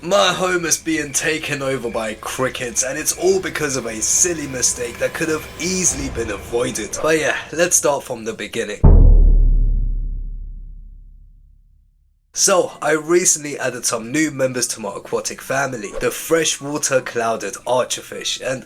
My home is being taken over by crickets, and it's all because of a silly mistake that could have easily been avoided. But yeah, let's start from the beginning. So, I recently added some new members to my aquatic family, the freshwater clouded archerfish, and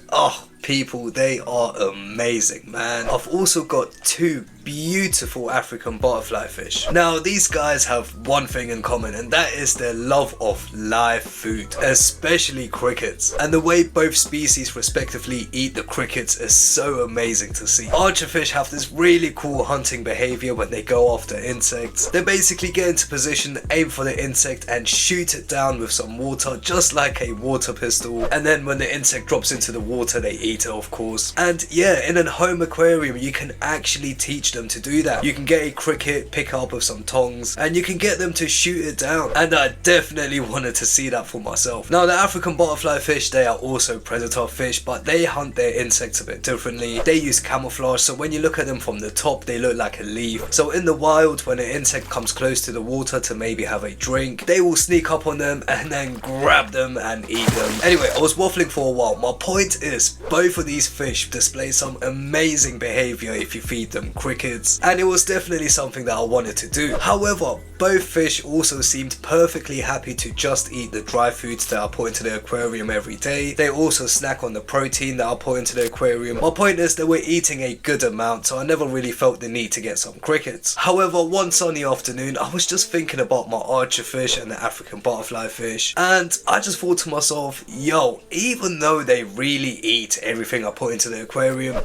people, they are amazing, man. I've also got two beautiful African butterflyfish. Now, these guys have one thing in common, and that is their love of live food, especially crickets. And the way both species respectively eat the crickets is so amazing to see. Archerfish have this really cool hunting behavior when they go after insects. They basically get into position, aim for the insect, and shoot it down with some water, just like a water pistol. And then when the insect drops into the water, they eat it, of course. And yeah, in a home aquarium, you can actually teach them to do that. You can get a cricket, pick it up with some tongs, and you can get them to shoot it down. And I definitely wanted to see that for myself. Now, the African butterflyfish, they are also predator fish, but they hunt their insects a bit differently. They use camouflage, so when you look at them from the top, they look like a leaf. So in the wild, when an insect comes close to the water to maybe have a drink, they will sneak up on them and then grab them and eat them. Anyway, I was waffling for a while. My point is, both of these fish display some amazing behavior if you feed them crickets, and it was definitely something that I wanted to do. However, both fish also seemed perfectly happy to just eat the dry foods that I put into the aquarium every day. They also snack on the protein that I put into the aquarium. My point is, they were eating a good amount, so I never really felt the need to get some crickets. However, one sunny afternoon, I was just thinking about my archerfish and the African butterflyfish, and I just thought to myself, yo, even though they really eat everything I put into the aquarium,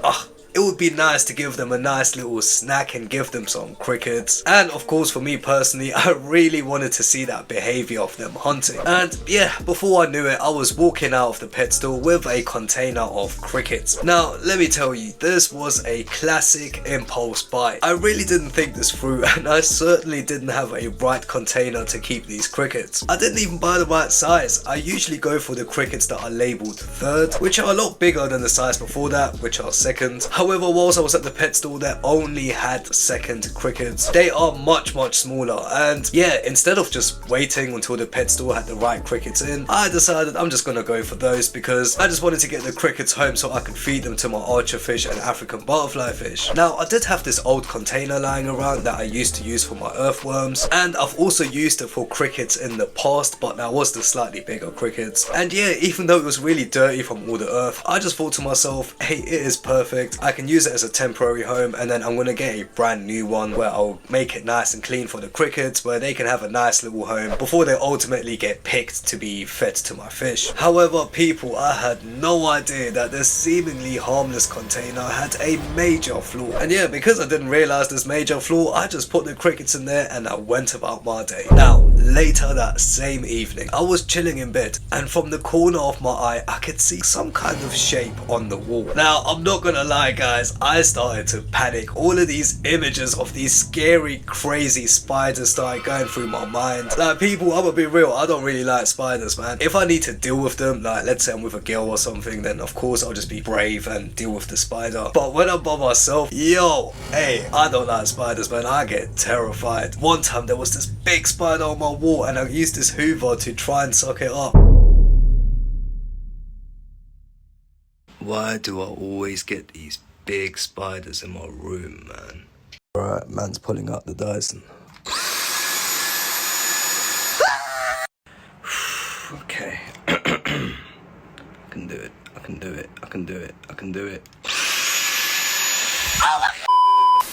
it would be nice to give them a nice little snack and give them some crickets. And of course, for me personally, I really wanted to see that behavior of them hunting. And yeah, before I knew it, I was walking out of the pet store with a container of crickets. Now, let me tell you, this was a classic impulse buy. I really didn't think this through, and I certainly didn't have a right container to keep these crickets. I didn't even buy the right size. I usually go for the crickets that are labeled third, which are a lot bigger than the size before that, which are second. However, whilst I was at the pet store, they only had second crickets. They are much smaller, and yeah, instead of just waiting until the pet store had the right crickets in, I decided I'm just gonna go for those because I just wanted to get the crickets home so I could feed them to my archerfish and African butterflyfish. Now, I did have this old container lying around that I used to use for my earthworms, and I've also used it for crickets in the past, but that was the slightly bigger crickets. And yeah, even though it was really dirty from all the earth, I just thought to myself, hey, it is perfect. I can use it as a temporary home, and then I'm gonna get a brand new one where I'll make it nice and clean for the crickets, where they can have a nice little home before they ultimately get picked to be fed to my fish. However, people, I had no idea that this seemingly harmless container had a major flaw. And yeah, because I didn't realize this major flaw, I just put the crickets in there and I went about my day. Now, later that same evening, I was chilling in bed, and from the corner of my eye, I could see some kind of shape on the wall. Now, I'm not gonna lie, guys, I started to panic. All of these images of these scary, crazy spiders started going through my mind. Like, people, I'm gonna be real, I don't really like spiders, man. If I need to deal with them, like let's say I'm with a girl or something, then of course I'll just be brave and deal with the spider. But when I'm by myself, yo, hey, I don't like spiders, man. I get terrified. One time there was this big spider on my wall, and I used this hoover to try and suck it up. Why do I always get these big spiders in my room, man? Alright, man's pulling out the Dyson. Okay. I can do it. I can do it. I can do it. I can do it.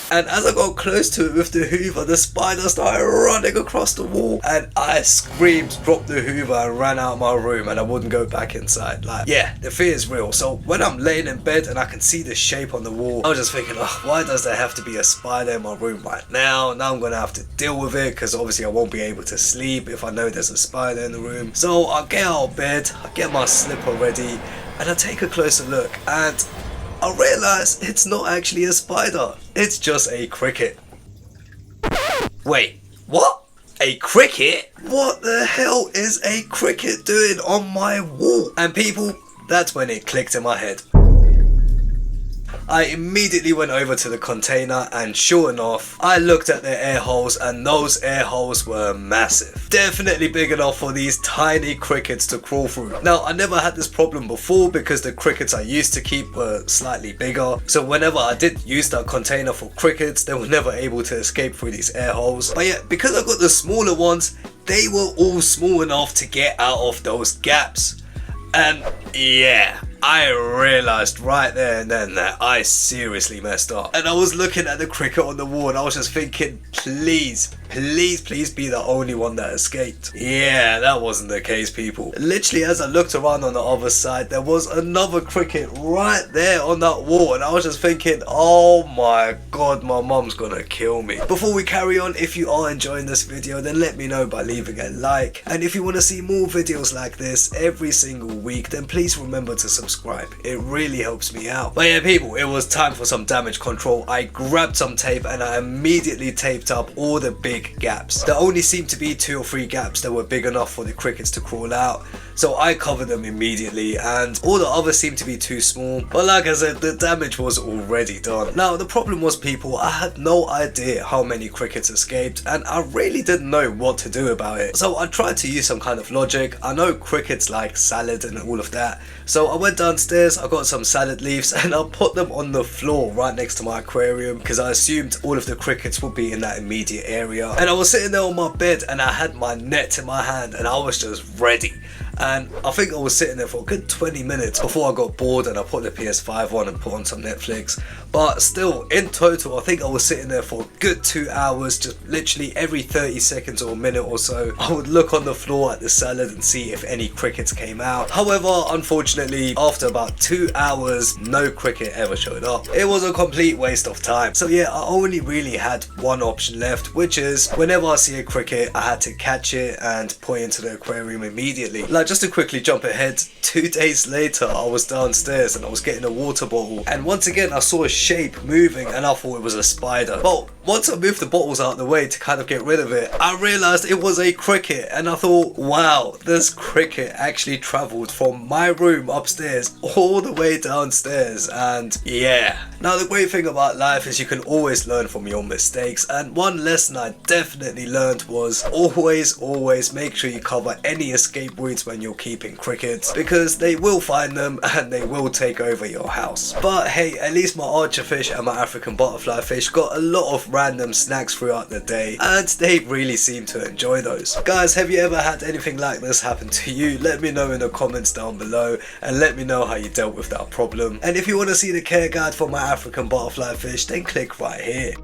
And as I got close to it with the hoover, the spider started running across the wall, and I screamed, dropped the hoover, and ran out of my room, and I wouldn't go back inside. Like, yeah, the fear is real. So when I'm laying in bed and I can see the shape on the wall, I was just thinking, why does there have to be a spider in my room right now? Now I'm gonna have to deal with it, because obviously I won't be able to sleep if I know there's a spider in the room. So I get out of bed, I get my slipper ready, and I take a closer look, and I realise it's not actually a spider, it's just a cricket. Wait, what? A cricket? What the hell is a cricket doing on my wall? And people, that's when it clicked in my head. I immediately went over to the container and sure enough, I looked at their air holes and those air holes were massive. Definitely big enough for these tiny crickets to crawl through. Now, I never had this problem before because the crickets I used to keep were slightly bigger. So whenever I did use that container for crickets, they were never able to escape through these air holes. But yeah, because I got the smaller ones, they were all small enough to get out of those gaps. And yeah, I realised right there and then that I seriously messed up. And I was looking at the cricket on the wall and I was just thinking, please be the only one that escaped. Yeah, that wasn't the case, people. Literally, as I looked around on the other side, there was another cricket right there on that wall and I was just thinking, oh my god, my mum's gonna kill me. Before we carry on, if you are enjoying this video, then let me know by leaving a like. And if you want to see more videos like this every single week, then please remember to subscribe. It really helps me out. But yeah, people, it was time for some damage control. I grabbed some tape and I immediately taped up all the big gaps. There only seemed to be 2 or 3 gaps that were big enough for the crickets to crawl out, so I covered them immediately and all the others seemed to be too small. But like I said, the damage was already done. Now the problem was, people, I had no idea how many crickets escaped and I really didn't know what to do about it. So I tried to use some kind of logic. I know crickets like salad and all of that, so I went downstairs, I got some salad leaves and I put them on the floor right next to my aquarium because I assumed all of the crickets would be in that immediate area. And I was sitting there on my bed and I had my net in my hand and I was just ready. And I think I was sitting there for a good 20 minutes before I got bored and I put the PS5 on and put on some Netflix. But still, in total, I think I was sitting there for a good 2 hours, just literally every 30 seconds or a minute or so, I would look on the floor at the salad and see if any crickets came out. However, unfortunately, after about 2 hours, no cricket ever showed up. It was a complete waste of time. So yeah, I only really had one option left, which is whenever I see a cricket, I had to catch it and put it into the aquarium immediately. Like, just to quickly jump ahead, 2 days later, I was downstairs and I was getting a water bottle. And once again, I saw a shape moving and I thought it was a spider. But once I moved the bottles out of the way to kind of get rid of it, I realised it was a cricket. And I thought, wow, this cricket actually travelled from my room upstairs all the way downstairs. And yeah. Now the great thing about life is you can always learn from your mistakes. And one lesson I definitely learned was always make sure you cover any escape routes when you're keeping crickets, because they will find them and they will take over your house. But hey, at least my Archerfish and my African Butterflyfish got a lot of random snacks throughout the day and they really seem to enjoy those. Guys, have you ever had anything like this happen to you? Let me know in the comments down below and let me know how you dealt with that problem. And if you want to see the care guide for my African Butterflyfish, then click right here.